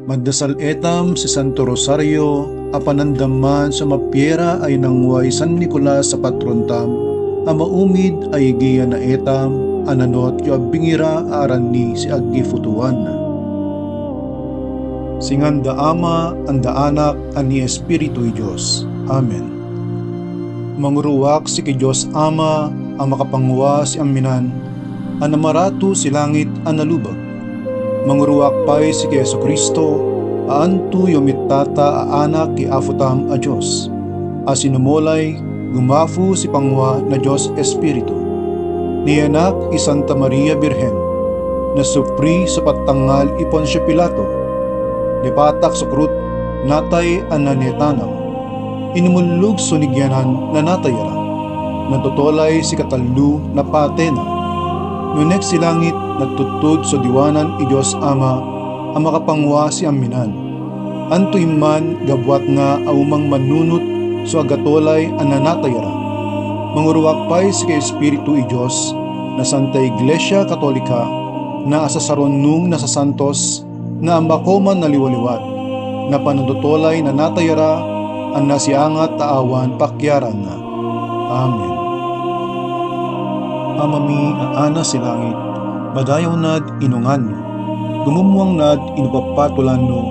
Magdasal etam si Santo Rosario, apanandaman sa mapiera ay nangway San Nicolas sa patrontam, amaumid ay giya na etam, ananot yu abingira aran ni si Aggi Futuan. Singanda Ama, anda Anak, ani Espiritu Diyos. Amen. Manguruwak si ki Diyos Ama, ang makapangwa si Aminan, anamaratu si langit analubag. Manguruwak pa'y si ki Yesu Kristo, aantu yumitata aanak ki afutam a Diyos. Asinumolay, gumafu si pangwa na Diyos Espiritu. Ni anak i Santa Maria Birhen, na supri sa patangal ipon siya Pilato, nipatak sa krut, natay ananetanam. Inumulog sunigyanan na natayara, natutolay si katallu na patena. Nunek si langit nagtutod sa diwanan i Diyos Ama, ang makapangwa si Aminan. Anto iman gabwat nga aumang manunot so agatolay ang nanatayara. Manguruwak pa'y si Espiritu i Diyos, na Santa Iglesia Katolika, na asasaron nung nasa santos, na amakoman na liwaliwat, na panadutolay na natayara, ang nasiangat taawan pakyaran na. Amen. Amami aana si langit, madayaw nad inungan no, gumumuang nad inupapatulan no,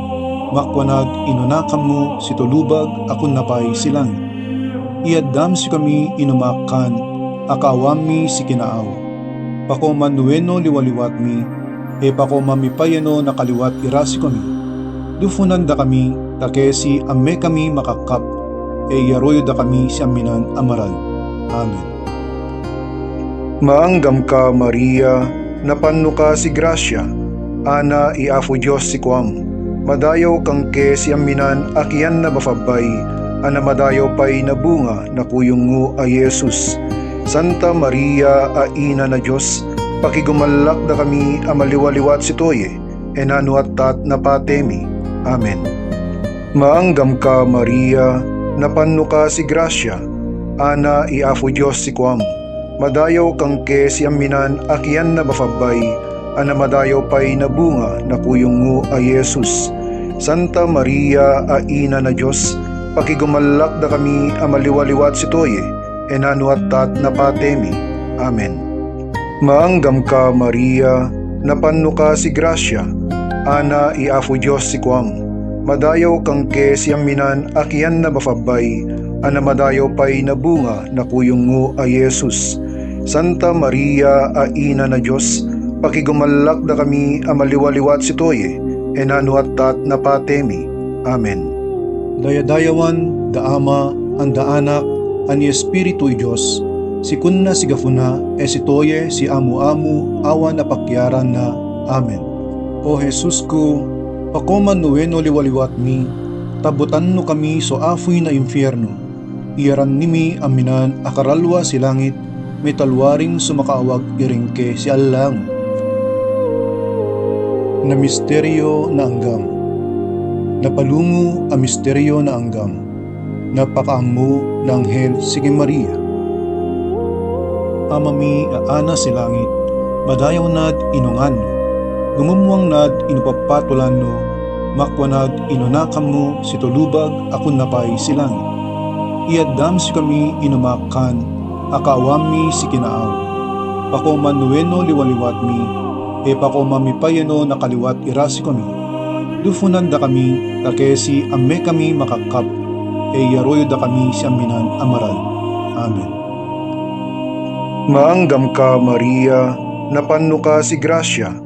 makwanag inunakam mo si tulubag akon napay si langit. Iadam si kami inumakan, akawami si kinaaw. Pakoman nueno liwaliwat mi, pakoman mi payano nakaliwat irasi kami. Dufunan da kami, takesi amme kami makakap, yaroyo da kami si Aminan amaral. Amen. Maanggam ka Maria, napanno ka si Gracia, ana iafu Diyos si Kuam. Madayaw kang ke si Aminan akian na bafabay, ana madayaw pa'y nabunga na kuyungo ay Jesus. Santa Maria a ina na Diyos, pakigumalak da kami amaliwaliwat si Toye, enano at tat na patemi. Amen. Maanggam ka Maria, napanno ka si Gracia, ana iafu Diyos si Kuam. Madayaw kang ke si Aminan akian na bafabay, ana madayaw pa'y nabunga na kuyungo ay Jesus. Santa Maria a ina na Diyos, pakigumalak da kami amaliwaliwat si Toye, enano at tat na patemi. Amen. Maanggam ka Maria, napanno ka si Gracia, ana iafu Diyos si Kuam. Madayaw kang ke si Aminan akian na bafabay, ana madayaw pa'y nabunga na kuyungo ay Jesus. Santa Maria a ina na Diyos, pakigumalak da kami amaliwaliwat si Toye, enano at tat na patemi. Amen. Dayadayawan, da Ama, ang da Anak, ang Espiritu i Diyos, si kunna si gafuna, si Toye si amu-amu, awan apakyaran na. Amen. O Jesus ko, pakoman nueno liwaliwat mi, tabutan no kami so afoy na impyerno. Iyaran nimi Aminan akaralwa si langit, may talwaring sumakaawag iringke si Allang. Na misteryo na anggam, napalungo ang misteryo na anggam, napakaammo na anghel sige Maria. Amami aana si langit, madayaw nad inungan no, gumumuang nad inupapatulan no, makwanag inunakam mo si tulubag akon napay si langit. Iadam si kami inumakan, akawami si kinaaw. Pakoman nueno liwaliwat mi, pakoman mi payano nakaliwat irasi kami. Dufunan da kami, takesi amme kami makakap, yaroyo da kami si Aminan amaral. Amen. Maanggam ka Maria, napanno ka si Gracia,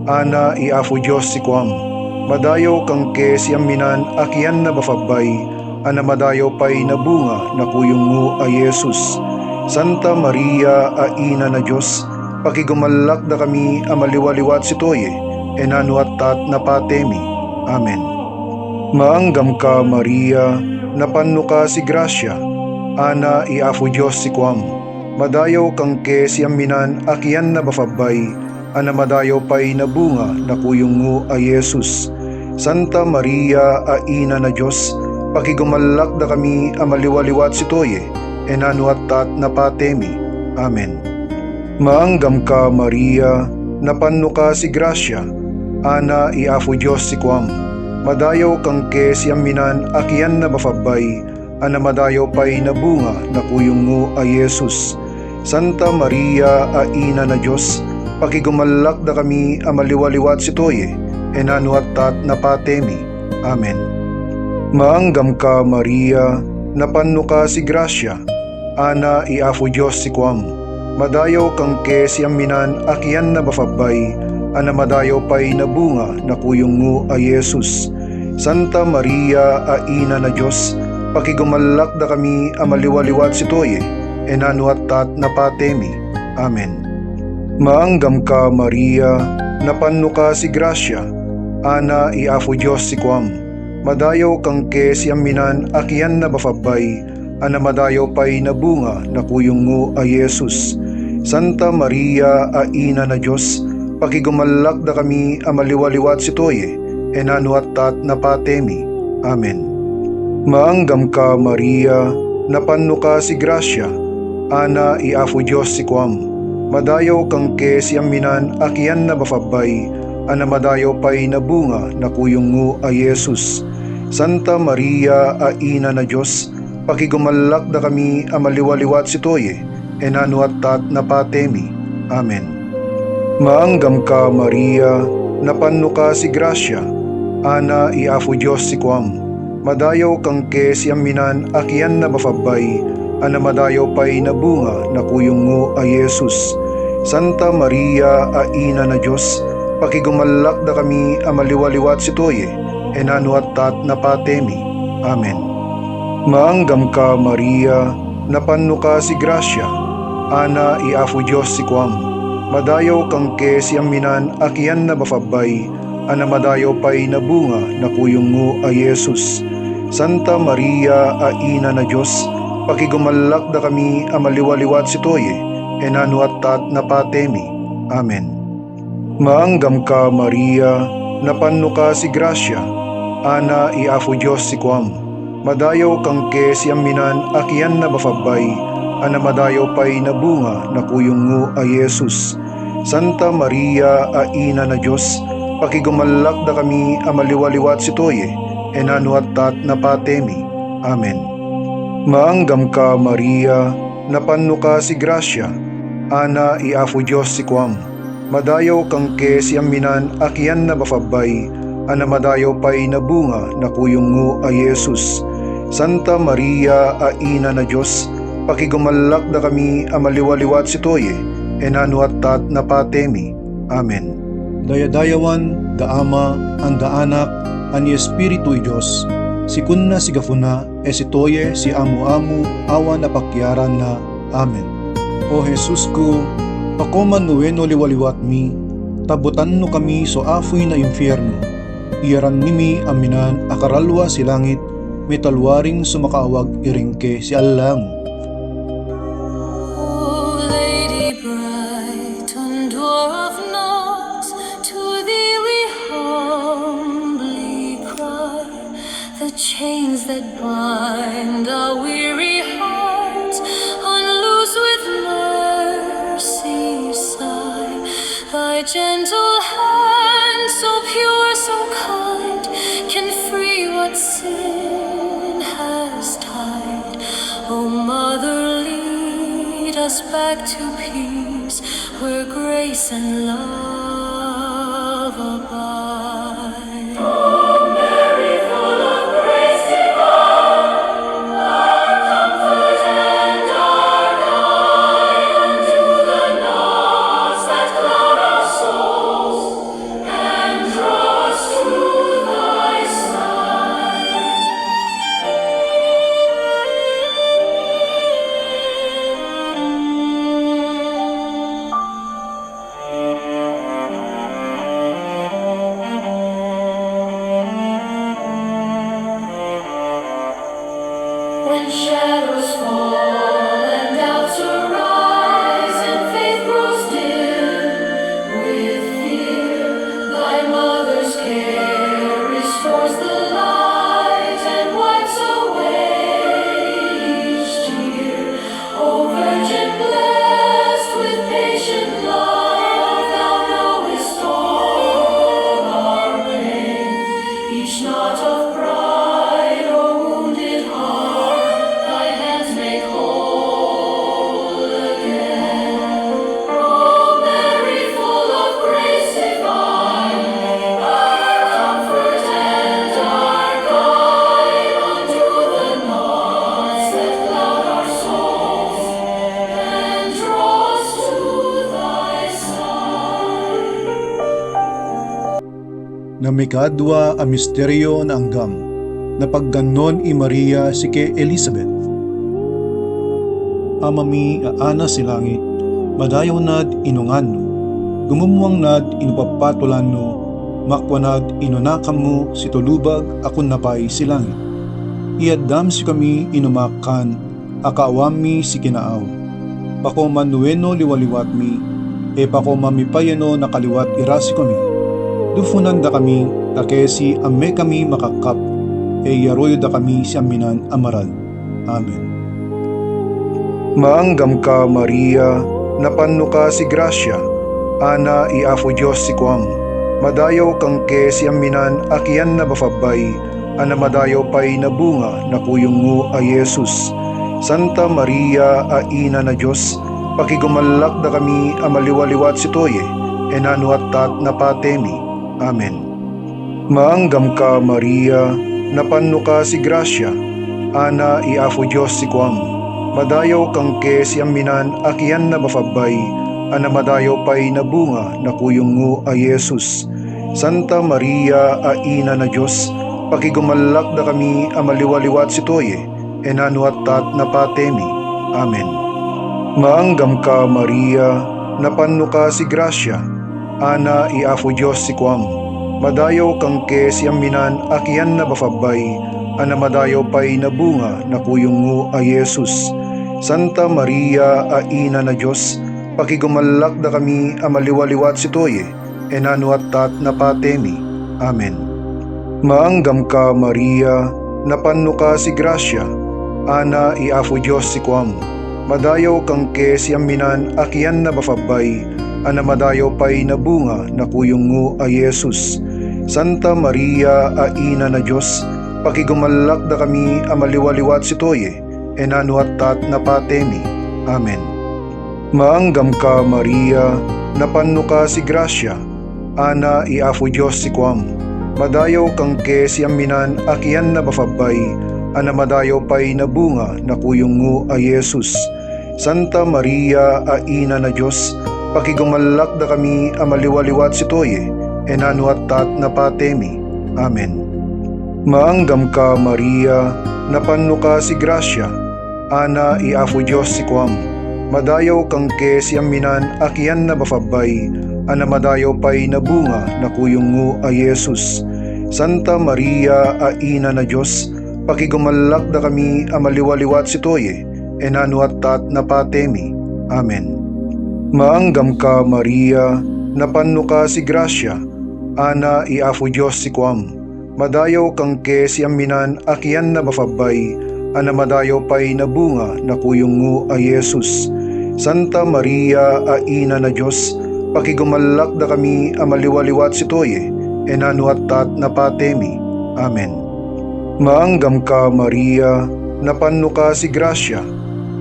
ana iafu Diyos si Kuam. Madayaw kang ke si Aminan akian na bafabay, ana madayaw pa'y nabunga na kuyungo ay Jesus. Santa Maria a ina na Diyos, pakigumalak da kami amaliwaliwat si Toye, enano at tat na patemi. Amen. Maanggam ka Maria, napanno ka si Gracia, ana iafu Diyos si Kuam. Madayaw kang ke si Aminan akian na bafabay, ana madayaw pa'y nabunga na kuyungo ay Jesus. Santa Maria a ina na Diyos, pakigumalak da kami amaliwaliwat si Toye, enano at tat na patemi. Amen. Maanggam ka Maria, napanno ka si Gracia, ana iafu Diyos si Kuam. Madayaw kang kesiyaminan akian na bafabay, ana madayaw pay na bunga na kuyong ngo ay Jesus. Santa Maria, a ina na Diyos, pakigumalak da kami amaliwaliwat si Toye, enanuat tat napatemi. Amen. Maanggam ka Maria, napanno ka si Gracia, ana iafu Diyos si Kuam. Madayaw kang kesiyaminan akian na bafabay, ana madayaw pay na bunga na kuyong ngo ay Jesus. Santa Maria, a ina na Diyos, pakigumalak da kami amaliwaliwat si Toye, enanuat tat napatemi. Amen. Maanggam ka Maria, napanno ka si Gracia, ana iafu Diyos si Kuam. Madayaw kang kesiyaminan akian na bafabay, ana madayaw pay na bunga na kuyong ngo ay Jesus. Santa Maria, a ina na Diyos, pakigumalak da kami amaliwaliwat si Toye, enanuat tat napatemi. Amen. Maanggam ka Maria, napanno ka si Gracia, ana iafu Diyos si Kuam. Madayaw kang kesiyaminan akian na bafabay, ana madayaw pay na bunga na kuyong ngo ay Jesus. Santa Maria, a ina na Diyos, pakigumalak da kami amaliwaliwat si Toye, enanuat tat napatemi. Amen. Maanggam ka Maria, napanno ka si Gracia, ana iafu Diyos si Kuam. Madayaw kang kesiyaminan akian na bafabay, ana madayaw pay na bunga na kuyong ngo ay Jesus. Santa Maria, a ina na Diyos, pakigumalak da kami amaliwaliwat si Toye, enanuat tat napatemi. Amen. Maanggam ka Maria, napanno ka si Gracia, ana iafu Diyos si Kuam. Madayaw kang kesiyaminan akian na bafabay, ana madayaw pay na bunga na kuyong ngo ay Jesus. Santa Maria, a ina na Diyos, pakigumalak da kami amaliwaliwat si Toye, enanuat tat napatemi. Amen. Maanggam ka Maria, napanno ka si Gracia, ana iafu Diyos si Kuam. Madayaw kang kesiyaminan akian na bafabay, ana madayaw pay na bunga na kuyong ngo ay Jesus. Santa Maria, a ina na Diyos, pakigumalak da kami amaliwaliwat si Toye, enanuat tat napatemi. Amen. Maanggam ka Maria, napanno ka si Gracia, ana iafu Diyos si Kuam. Madayaw kang kesiyaminan akian na bafabay, ana madayaw pay na bunga na kuyong ngo ay Jesus. Santa Maria, a ina na Diyos, pakigumalak da kami amaliwaliwat si Toye, enanuat tat napatemi. Amen. Dayadayawan, da Ama, ang da Anak, ang Espiritu Diyos, si kunna si gafuna, si Toye, si amu-amu, awan apakyaran na. Amen. O Jesus ko, pakoman nuweno liwaliwat mi, tabutan no kami so afoy na impyerno. Iyaran nimi aminan akaralwa si langit, may talwaring sumakaawag iringke si Allang. Chains that bind our weary hearts, unloose with mercy's sigh. Thy gentle hand, so pure, so kind, can free what sin has tied. O Mother, lead us back to peace, where grace and love abide. na may kadwa a misteryo na anggam, na pagganon i Maria si ke Elizabeth. Amami aana si langit, madayaw nad inungan no, gumumuang nad inupapatulan no, makwanad inunakam mo si tulubag akon napay si langit. Iadam si kami inumakan, akaawami si kinaaw. Pako manueno liwaliwat mi, pako mamipayano nakaliwat irasi kami. Dufunan da kami, takesi ame kami makakap, yaroyo da kami si aminan amaral. Amen. Maanggam ka, Maria, napanno ka si Gracia, ana iafo Diyos si kuam. Madayaw kang ke si aminan akian na bafabay, ana madayaw pay na bunga na kuyong mo a Yesus. Santa Maria, a ina na Diyos, pakigumalak da kami a maliwaliwat si Toye, enano at tat na patemi. Amen. Maanggam ka, Maria, napanno ka si Gracia, ana iafo Diyos si kuam. Madayaw kang ke si aminan akian na bafabay, ana madayaw pay na bunga na kuyong mo a Yesus. Santa Maria, a ina na Diyos, pakigumalak da kami a maliwaliwat si Toye, enano at tat na patemi. Amen. Maanggam ka, Maria, napanno ka si Gracia, ana iafo Diyos si kuam. Madayaw kang ke si aminan akian na bafabay, ana madayaw pay na bunga na kuyong mo a Yesus. Santa Maria, a ina na Diyos, pakigumalak da kami a maliwaliwat si Toye, enano at tat na patemi. Amen. Maanggam ka, Maria, napanno ka si Gracia, ana iafo Diyos si kuam. Madayaw kang ke si aminan akian na bafabay, ana madayaw pay na bunga na kuyong mo a Yesus. Santa Maria, a ina na Diyos, pakigumalak da kami a maliwaliwat si Toye, enano at tat na patemi. Amen. Maanggam ka, Maria, napanno ka si Gracia, ana iafo Diyos si kuam. Madayaw kang ke si aminan akian na bafabay, ana madayaw pay na bunga na kuyong mo a Yesus. Santa Maria, a ina na Diyos, pakigumalak da kami a maliwaliwat si Toye, enano at tat na patemi. Amen. Maanggam ka, Maria, napanno ka si Gracia, ana iafo Diyos si kuam. Madayaw kang ke si aminan akian na bafabay, ana madayaw pay na bunga na kuyong mo a Yesus. Santa Maria, a ina na Diyos, pakigumalak da kami a maliwaliwat si Toye, enano at tat na patemi. Amen. Maanggam ka, Maria, napanno ka si Gracia, ana iafo Diyos si kuam. Madayaw kang ke si aminan akian na bafabay, ana madayaw pay na bunga na kuyong mo a Yesus. Santa Maria, a ina na Diyos, pakigumalak da kami a maliwaliwat si Toye, enano at tat na patemi. Amen. Maanggam ka, Maria, napanno ka si Gracia,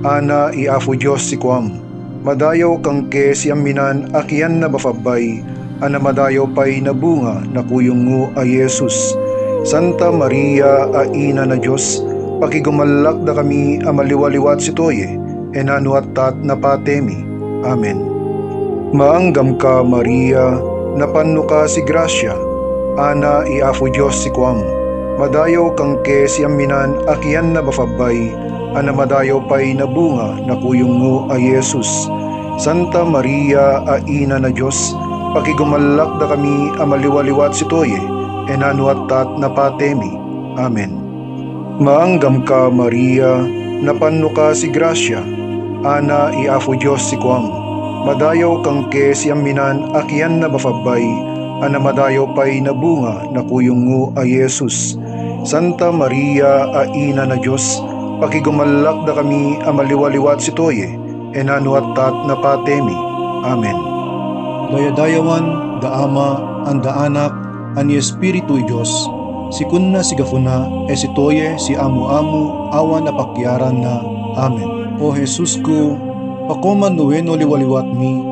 ana iafo Diyos si kuam. Madayaw kang ke si aminan akian na bafabay, ana madayaw pay na bunga na kuyong mo a Yesus. Santa Maria, a ina na Diyos, pakigumalak da kami a maliwaliwat si Toye, enano at tat na patemi. Amen. Maanggam ka, Maria, napanno ka si Gracia, ana iafo Diyos si kuam. Madayaw kang ke si aminan akian na bafabay, ana madayaw pay na bunga na kuyong mo a Yesus. Santa Maria, a ina na Diyos, pakigumalak da kami a maliwaliwat si Toye, enano at tat na patemi. Amen. Maanggam ka, Maria, napanno ka si Gracia, ana iafo Diyos si kuam. Madayaw kang ke si aminan akian na bafabay, ana madayaw pay na bunga na kuyong mo a Yesus. Santa Maria, a ina na Diyos, pakigumalak da kami a maliwaliwat si Toye, enano at tat na patemi. Amen. Dayadayawan, da Ama, ang da Anak, ang ni Espiritu Diyos, si kunna si gafuna, si Toye, si amu-amu, awan apakyaran na. Amen. O Jesus ko, pakoman nuweno liwaliwat mi,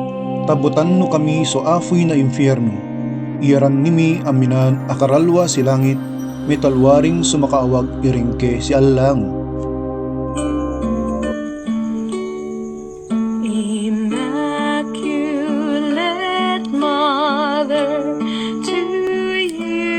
tabutan no kami so afoy na impyerno. Iyaran nimi aminan akaralwa si langit, may talwaring sumakaawag iringke si Allang. Immaculate Mother, to you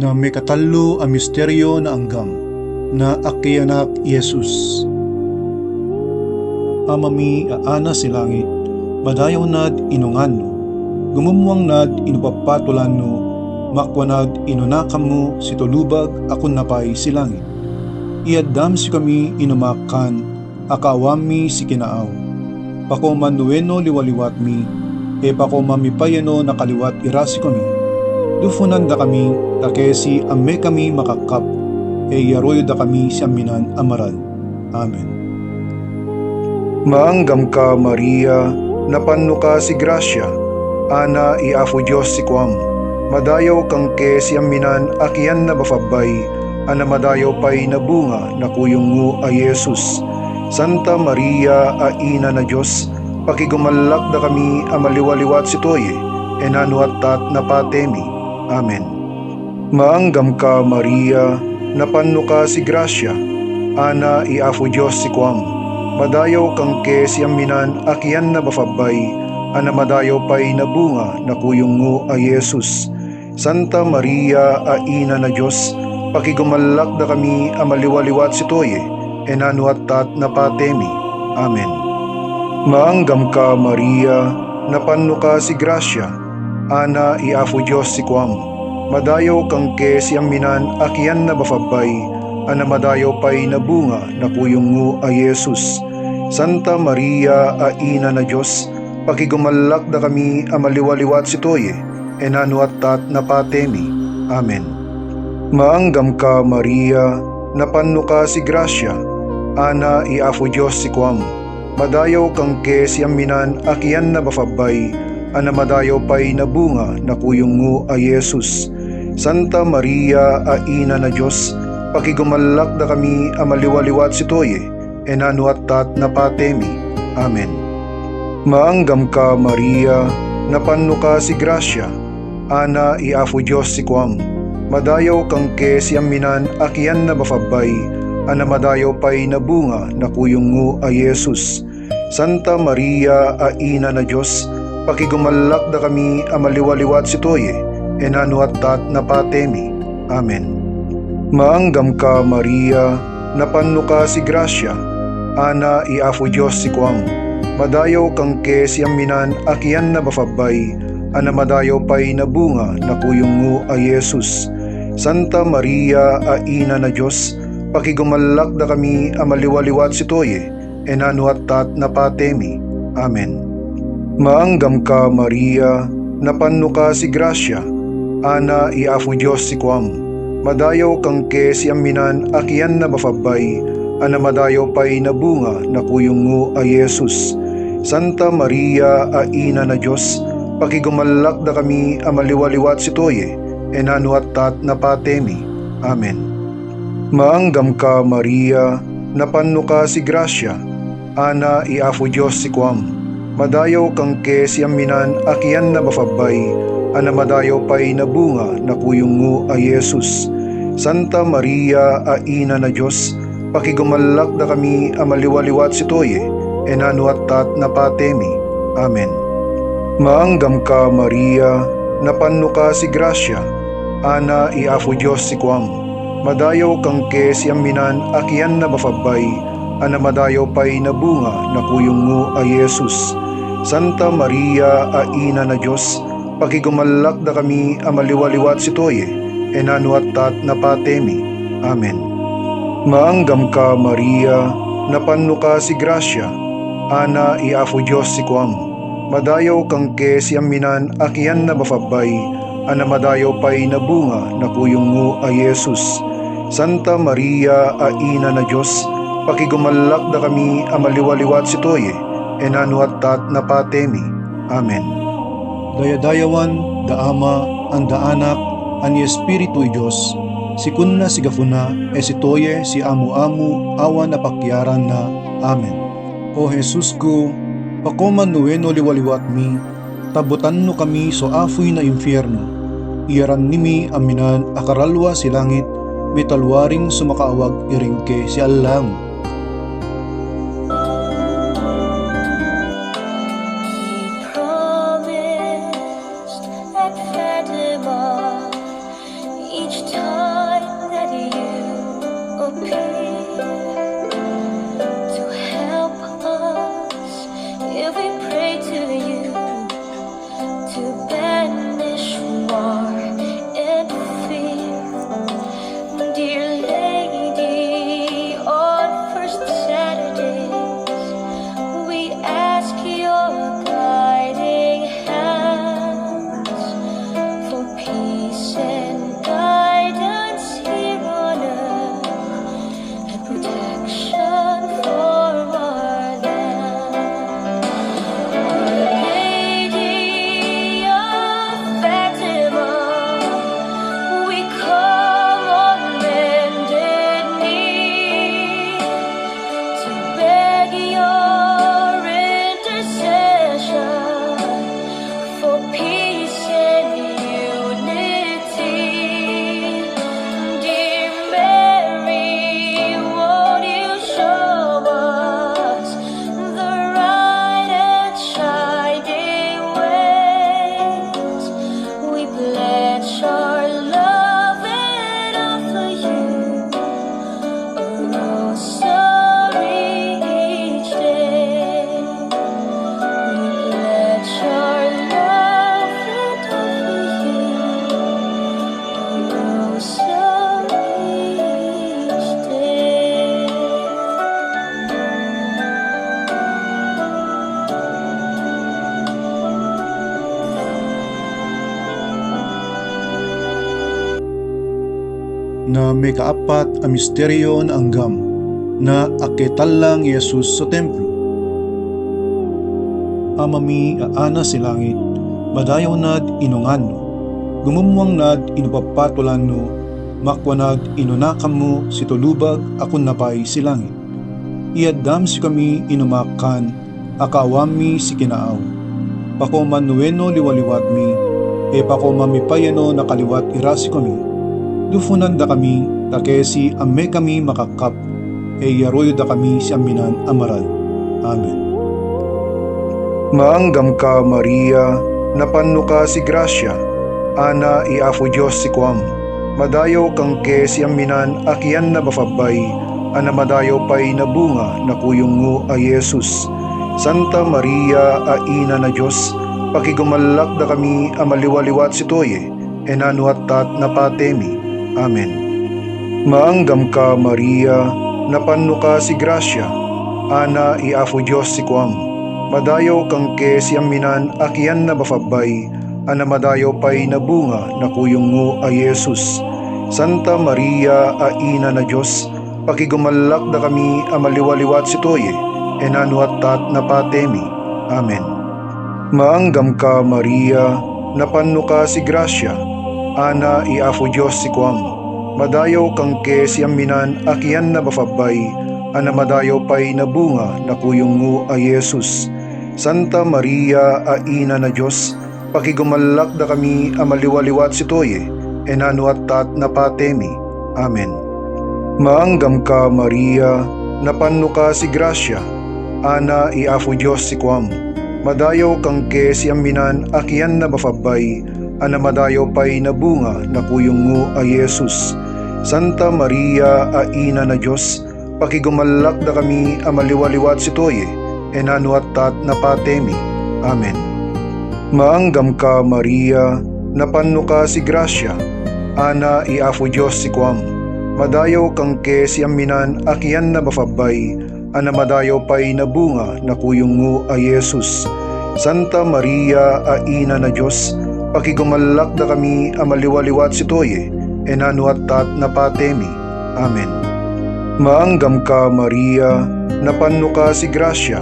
na may katalo ang misteryo na anggam, na akiyanak Yesus. Amami aana si langit, madayaw nad inungan no, gumumuang nad inupapatulan no, makwanad inunakam mo si tulubag akon napay si langit. Iadam si kami inumakan, akawami si kinaaw. Pako manueno liwaliwat mi, pako mamipayano nakaliwat irasi kami. Dufunan da kami, takesi amme kami makakap, yaroyo da kami si aminan amaral. Amen. Maanggam ka, Maria, napanno ka si Gracia, ana iafu Diyos si Kuam. Madayaw kang ke si aminan akiyan na bafabay, ana madayaw pa'y nabunga na kuyungo a Yesus. Santa Maria, a ina na Diyos, pakigumalak da kami amaliwaliwat si Toye, enanuatat na patemi. Amen. Maanggam ka, Maria, napanno ka si Gracia, ana iafu Diyos si Kuam. Madayaw kang ke si aminan akiyan na bafabay, ana madayaw pa'y nabunga na kuyungo a Yesus. Santa Maria, a ina na Diyos, pakigumalak da kami amaliwaliwat si Toye, enanuatat na patemi. Amen. Maanggam ka, Maria, napanno ka si Gracia, ana iafu Diyos si Kuam. Madayaw kang ke si aminan akiyan na bafabay, ana madayaw pa'y nabunga na kuyungo a Yesus. Santa Maria, a ina na Diyos, pakigumalak da kami amaliwaliwat si Toye, enanuatat na patemi. Amen. Maanggam ka, Maria, napanno ka si Gracia, ana iafu Diyos si Kuam. Madayaw kang ke si aminan akiyan na bafabay, ana madayaw pa'y nabunga na kuyungo a Yesus. Santa Maria, a ina na Diyos, pakigumalak da kami amaliwaliwat si Toye, enanuatat na patemi. Amen. Maanggam ka, Maria, napanno ka si Gracia, ana iafu Diyos si Kuam. Madayaw kang ke si aminan akiyan na bafabay, ana madayaw pa'y nabunga na kuyungo a Yesus. Santa Maria, a ina na Diyos, pakigumalak da kami amaliwaliwat si Toye, enanuatat na patemi. Amen. Maanggam ka, Maria, napanno ka si Gracia, ana iafu Diyos si Kuam. Madayaw kang ke si aminan akiyan na bafabay, ana madayaw pa'y nabunga na kuyungo a Yesus. Santa Maria, a ina na Diyos, pakigumalak da kami amaliwaliwat si Toye, enanuatat na patemi. Amen. Maanggam ka, Maria, napanno ka si Gracia, ana iafu Diyos si Kuam. Madayaw kang ke si aminan akiyan na bafabay, ana madayaw pa'y nabunga na kuyungo a Yesus. Santa Maria, a ina na Diyos, pakigumalak da kami amaliwaliwat si Toye, enanuatat na patemi. Amen. Maanggam ka, Maria, napanno ka si Gracia, ana iafu Diyos si Kuam. Madayaw kang ke si aminan akiyan na bafabay, ana madayaw pa'y nabunga na kuyungo a Yesus. Santa Maria, a ina na Diyos, pakigumalak da kami amaliwaliwat si Toye, enanuatat na patemi. Amen. Maanggam ka, Maria, napanno ka si Gracia, ana iafu Diyos si Kuam. Madayaw kang ke si aminan akiyan na bafabay, ana madayaw pa'y nabunga na kuyungo a Yesus. Santa Maria, a ina na Diyos, pakigumalak da kami amaliwaliwat si Toye, enanuatat na patemi. Amen. Maanggam ka, Maria, napanno ka si Gracia, ana iafu Diyos si Kuam. Madayaw kang ke si aminan akiyan na bafabay, ana madayaw pa'y nabunga na kuyungo a Yesus. Santa Maria, a ina na Diyos, pakigumalak da kami amaliwaliwat si Toye, enanuatat na patemi. Amen. Dayadayawan, da Ama, ang da Anak, ang Espiritu Diyos, si kunna si gafuna, si Toye, si amu-amu, awan apakyaran na. Amen. O Jesus ko, pakoman nuweno liwaliwat mi, tabutan no kami so afoy na impyerno. Iyaran nimi aminan akaralwa si langit, may talwaring sumakaawag iringke si Allang. Promised at Fatima each time. your intercession for peace and unity. Dear Mary, won't you show us the right and shining ways? We pledge our love and offer you a rosary each day. We pledge our love and offer you a rosary each day. Na may kaapat a misteryo na anggam, na aketal lang Yesus sa templo. Amami aana si langit, madayaw nad inungan no, gumumuang nad inupapatulan no, makwanad inunakam mo si tulubag akon napay si langit. Iadam si kami inumakan, akawami si kinaaw. Pako manueno liwaliwat mi, pako mamipayano nakaliwat irasi kami. Dufunan da kami, takesi amme kami makakap, yaroyo da kami si aminan amaral. Amen. Maanggam ka, Maria, napanno ka si grasya, ana iafu Diyos si kuam. Madayaw kang ke si aminan akian na bafabay, ana madayaw pa'y nabunga na kuyong mo a Yesus. Santa Maria, a ina na Diyos, pakigumalak da kami amaliwaliwat si toye, enano at tat na patemi. Amen. Maanggam ka, Maria, napanno ka si grasya, ana iafu Diyos si kuam. Madayaw kang ke si aminan akian na bafabay, ana madayaw pa'y nabunga na kuyong mo a Yesus. Santa Maria, a ina na Diyos, pakigumalak da kami amaliwaliwat si toye, enano at tat na patemi. Amen. Maanggam ka, Maria, napanno ka si grasya, ana iafu Diyos si kuam. Madayaw kang ke si aminan akian na bafabay, ana madayaw pa'y nabunga na kuyong mo a Yesus. Santa Maria, a ina na Diyos, pakigumalak da kami amaliwaliwat si toye, enano at tat na patemi. Amen. Maanggam ka, Maria, napanno ka si grasya, ana iafu Diyos si kuam. Madayaw kang ke si aminan akian na bafabay, ana madayaw pa'y nabunga na kuyong mo a Yesus. Santa Maria, a ina na Diyos, pakigumalak da kami amaliwaliwat si toye, enano at tat na patemi. Amen. Maanggam ka, Maria, napanno ka si grasya, ana iafu Diyos si kuam. Madayaw kang ke si aminan akian na bafabay, ana madayaw pa'y nabunga na kuyong mo a Yesus. Santa Maria, a ina na Diyos, pakigumalak da kami amaliwaliwat si toye, enano at tat na patemi. Amen. Maanggam ka, Maria, napanno ka si grasya,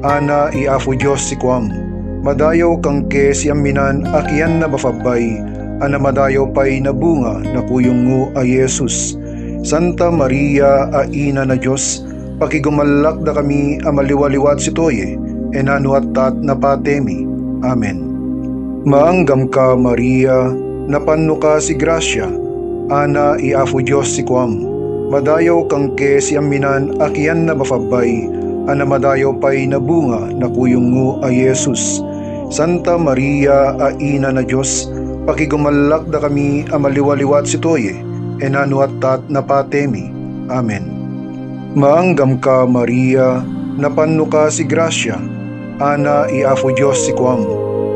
ana iafu Diyos si kuam. Madayaw kang ke si aminan akian na bafabay, ana madayaw pa'y nabunga na kuyong mo a Yesus. Santa Maria, a ina na Diyos, pakigumalak da kami amaliwaliwat si toye, enano at tat na patemi. Amen. Maanggam ka, Maria, napanno ka si grasya, ana iafu Diyos si kuam. Madayaw kang ke si aminan akian na bafabay, ana madayaw pa'y nabunga na kuyong mo a Yesus. Santa Maria, a ina na Diyos, pakigumalak da kami amaliwaliwat si toye, enano at tat na patemi. Amen. Maanggam ka, Maria, napanno ka si grasya, ana iafu Diyos si kuam.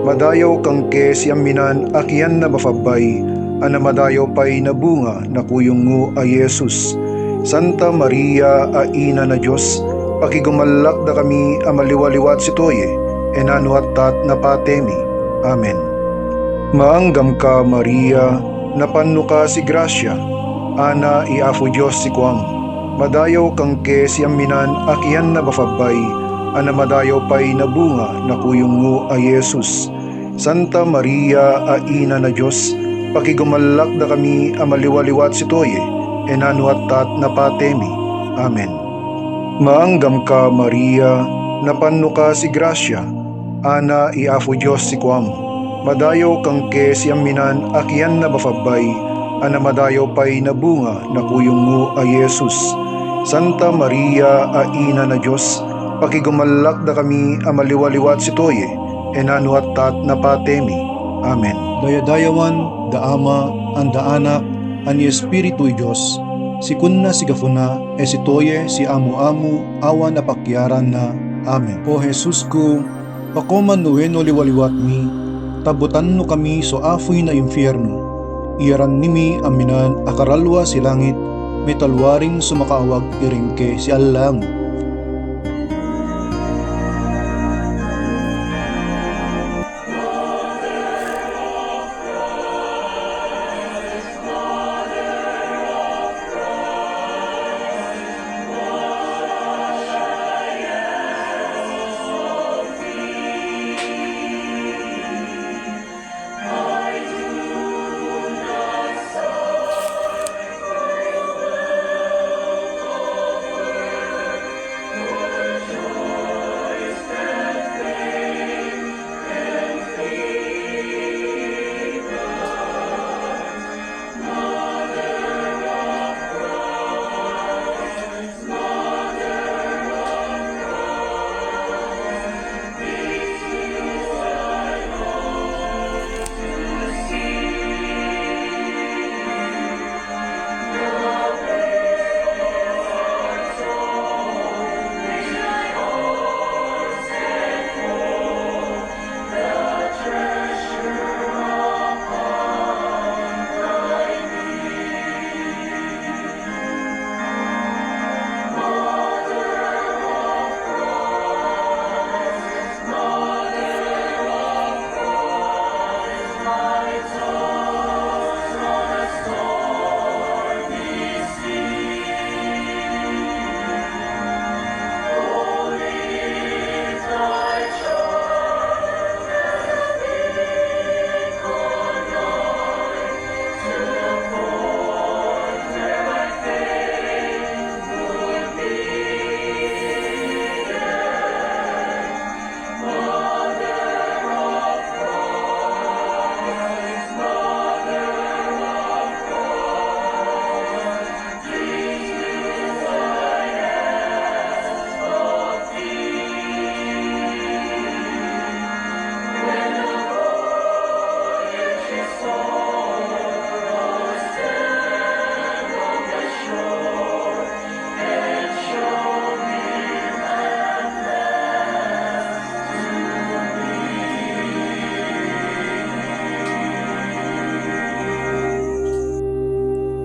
Madayaw kang ke si aminan akian na bafabay, ana madayaw pa'y nabunga na kuyong mo a Yesus. Santa Maria, a ina na Diyos, pakigumalak da kami amaliwaliwat si toye, enano at tat na patemi. Amen. Maanggam ka, Maria, napanno ka si grasya, ana iafu Diyos si kuam. Madayaw kang ke si aminan akian na bafabay, ana madayaw pa'y nabunga na kuyong mo a Yesus. Santa Maria, a ina na Diyos, pakigumalak da kami amaliwaliwat si toye, enano at tat na patemi. Amen. Maanggam ka, Maria, napanno ka si Grasya, ana iafu Diyos si kuam. Madayo kang ke siyaminan akian na bafabay, ana madayo pay na bunga na kuyong mo ay Jesus. Santa Maria, a ina na Diyos, pakigumalak da kami amaliwaliwat si Toye, enano at tat na patemi. Amen. Dayadayawan, da Ama, ang da Anak, ang ni Espiritu Diyos, si kunna si gafuna, si Toye, si amu-amu, awan na pakyaran na. Amen. O Jesus ko, pakoman nueno liwaliwat mi, tabutan no kami so afoy na impyerno. Iyaran nimi aminan akaralwa si langit, may talwaring sumakaawag iringke si Allang.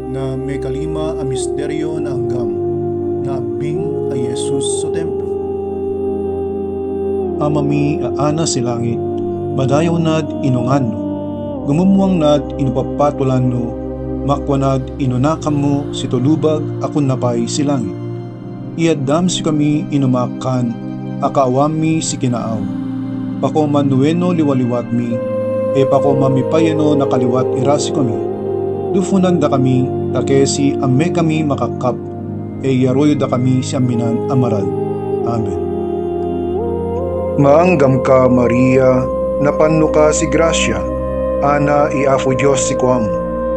Na may kalima ang misteryo na anggam, na abing ay Jesus sa templo. Amami aana si langit, madayaw nad inungan no, gumumuang nad inupapatulan no, makwanad inunakam mo si tulubag akon napay si langit. Iadam si kami inumakan, akaawami si kinaaw. Pako manueno liwaliwat mi, pako mamipayano nakaliwat irasi kami. Dufunan da kami, takesi amme kami makakap, yaroyo da kami si aminan amaral. Amen. Maanggam ka, Maria, napanno ka si Grasya, ana iafu Diyos si kuam.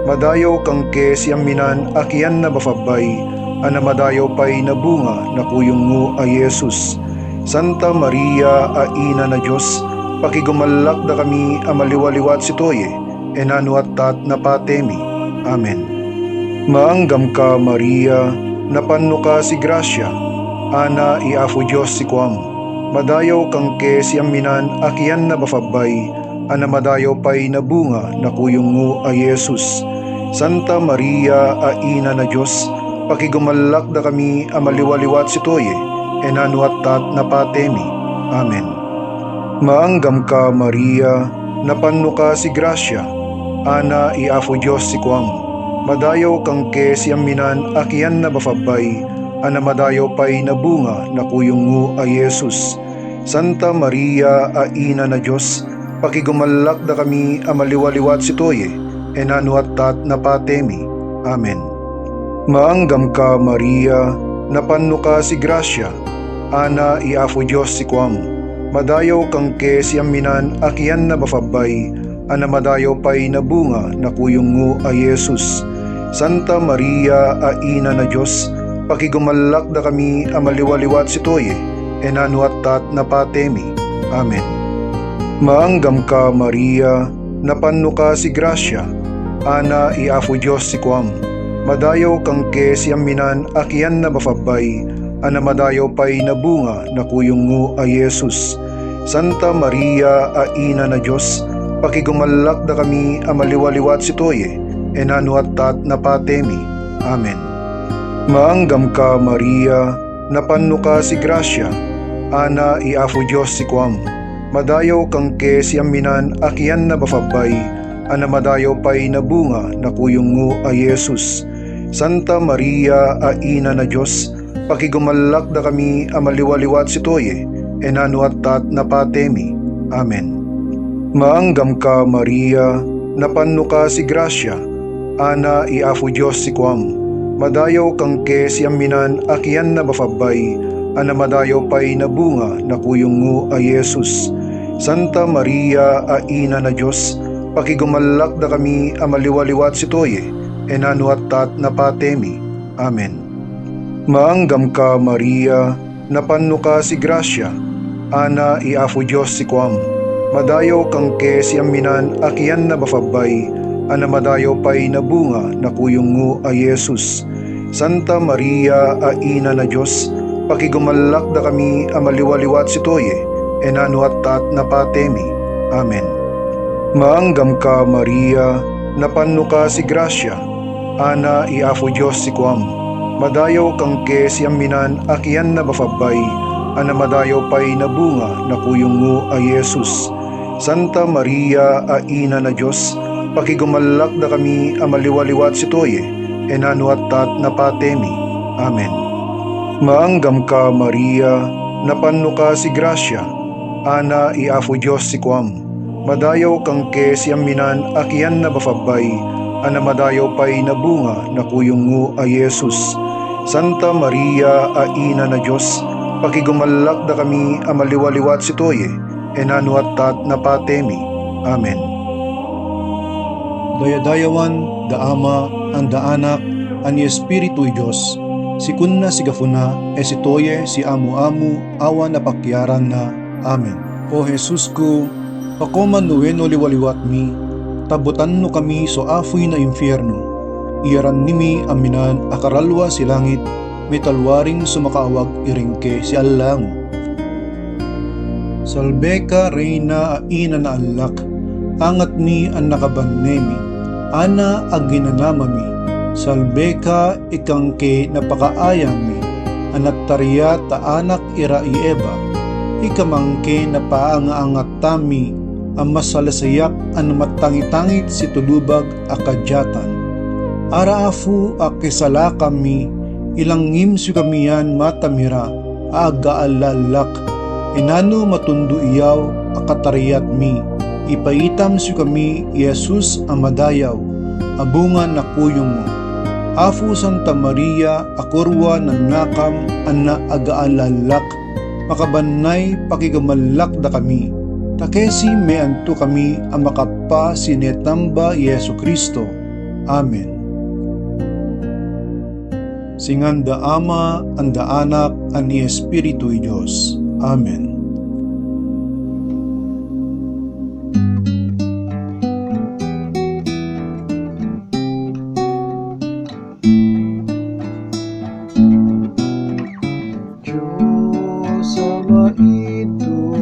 Madayo kang ke si aminan akian na bafabay, ana madayo pay na bunga na kuyong mo ay Jesus. Santa Maria, a ina na Diyos, pakigumalak da kami amaliwaliwat si Toye, enano at tat na patemi. Amen. Maanggam ka, Maria, napanno ka si Grasya, ana iafu Diyos si kuam. Madayo kang ke si aminan akian na bafabay, ana madayo pay na bunga na kuyong mo ay Jesus. Santa Maria, a ina na Diyos, pakigumalak da kami amaliwaliwat si Toye, enano at tat na patemi. Amen. Maanggam ka, Maria, napanno ka si Grasya, ana iafu Diyos si kuam. Madayo kang ke si aminan akian na bafabay, ana madayo pay na bunga na kuyong mo ay Jesus. Santa Maria, a ina na Diyos, pakigumalak da kami amaliwaliwat si Toye, enano at tat na patemi. Amen. Maanggam ka, Maria, napanno ka si Gracia, ana iafu Diyos si Kuam. Madayaw kang ke si aminan akian na bafabay, ana madayaw pay na bunga na kuyungo a Yesus. Santa Maria a ina na Diyos, pakigumalak da kami amaliwaliwat si Toye, enano at tat na patemi. Amen. Maanggam ka Maria, napanno ka si Gracia, ana iafu Diyos si Kuam. Madayaw kang ke si aminan akian na bafabay, ana madayaw pay na bunga na kuyungo a Yesus. Santa Maria a ina na Diyos, pakigumalak da kami amaliwaliwat si Toye, enano at tat na patemi. Amen. Maanggam ka Maria, napanno ka si Gracia, ana iafu Diyos si Kuam. Madayaw kang ke si aminan akian na bafabay, ana madayaw pay na bunga na kuyungo a Yesus. Santa Maria a ina na Diyos, pakigumalak da kami amaliwaliwat si Toye, enano at tat na patemi. Amen. Maanggam ka Maria, napanno ka si Gracia, ana iafu Diyos si Kuam. Madayaw kang ke si aminan akian na bafabay, ana madayaw pay na bunga na kuyungo a Yesus. Santa Maria a ina na Diyos, pakigumalak da kami amaliwaliwat si Toye, enano at tat na patemi. Amen. Maanggam ka Maria, napanno ka si Gracia, ana iafu Diyos si Kuam. Madayaw kang ke si aminan akian na bafabay, ana madayaw pay na bunga na kuyungo a Yesus. Santa Maria a ina na Diyos, pakigumalak da kami amaliwaliwat si Toye, enano at tat na patemi. Amen. Maanggam ka Maria, napanno ka si Gracia, ana iafu Diyos si Kuam. Madayaw kang ke si aminan akian na bafabay, ana madayaw pay na bunga na kuyungo a Yesus. Santa Maria a ina na Diyos, pakigumalak da kami amaliwaliwat si Toye, enano at tat na patemi. Amen. Maanggam ka Maria, napanno ka si Gracia, ana iafu Diyos si Kuam. Madayaw kang ke si aminan akian na bafabay, ana madayaw pay na bunga na kuyungo a Yesus. Santa Maria a ina na Diyos, pakigumalak da kami amaliwaliwat si Toye, enano at tat na patemi. Amen. Dayadayawan, da Ama, ang da Anak, ang Espiritu Diyos, si kunna si gafuna, si Toye, si amu-amu, awan na pakyaran na. Amen. O Jesus ko, pakoman nuweno liwaliwat mi, tabutan no kami so afoy na impyerno. Iyaran nimi aminan akaralwa si langit, may talwaring sumakaawag iringke si Allango. Salve ka Reina a ina na allak, angat mi ang nakabannemi, ana aginanamami. Salve ka ikang ke napakaayami, anattariya ta anak ira ieba, ikamangke na paangaangat tami, ang masalasayak ang matangitangit si tulubag akadyatan. Araafu akisala kami, ilangim si kamiyan matamira, agaalalak, inano matundo iyaw akatariyat mi, ipaitam si kami Yesus amadayaw, abungan na kuyong mo. Afu Santa Maria, akurwa ng nakam, anna agaalalak, makabanay pakigamalak da kami, takesi me anto kami ang makapa sinetamba Yesu Kristo. Amen. Singan da Ama, ang da Anak, ang ni Espiritu Diyos. Amen. Diyos Ama ito,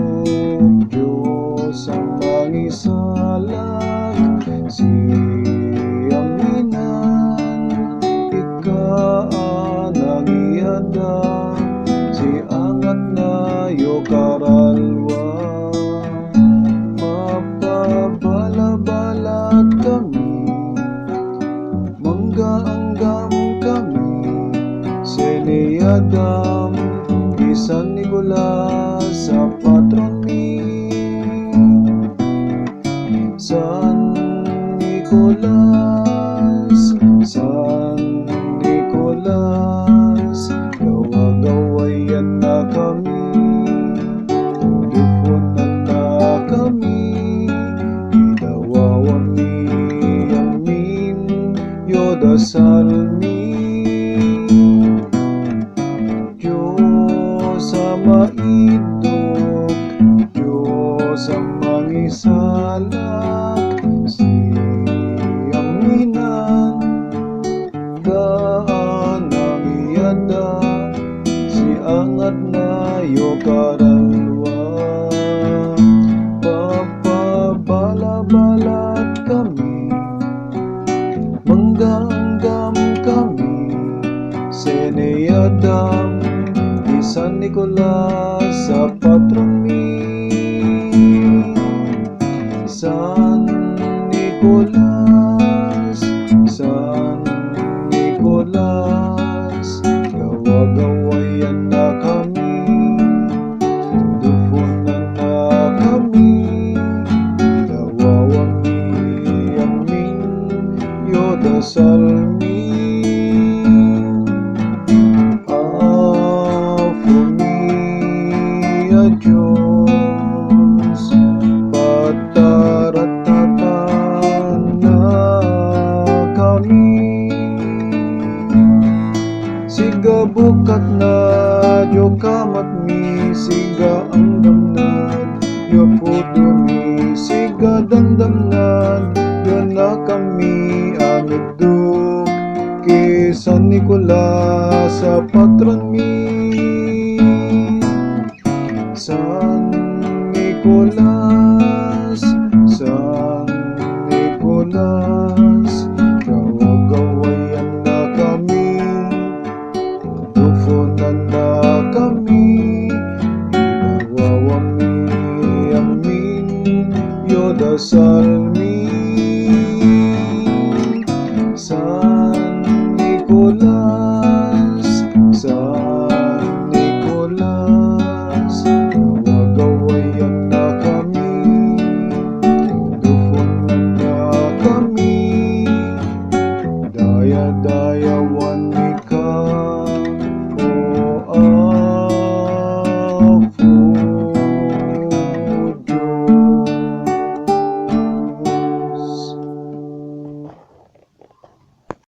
Diyos ang mangisalag, siyaminan, ikaan ang iadang, si angat na yokaralwa, mapabalabalat kami, manggaanggam kami, seniyadam, San Nicolas sa patron mi, San Nicolas, San Nicolas, karalwa. Papabalabalat kami, mangganggam kami, Seneyadam di San Nicolas sa patron mi. San Nicolas, San Nicolas, gawa-gawayan na kami, dufunan na kami, gawawami amin, yodasal mi. Afumia Diyos, pataratatan na kami. Siga bukat na Diyo kamat mi, siga andamnan Diyo puto mi, siga dandamnan Diyo na kami amiduk ki San Nicolas sa patron mi. San Nicolas, San Nicolas, gawa-gawayan na kami, tufunan na kami, gawawami amin, yodasal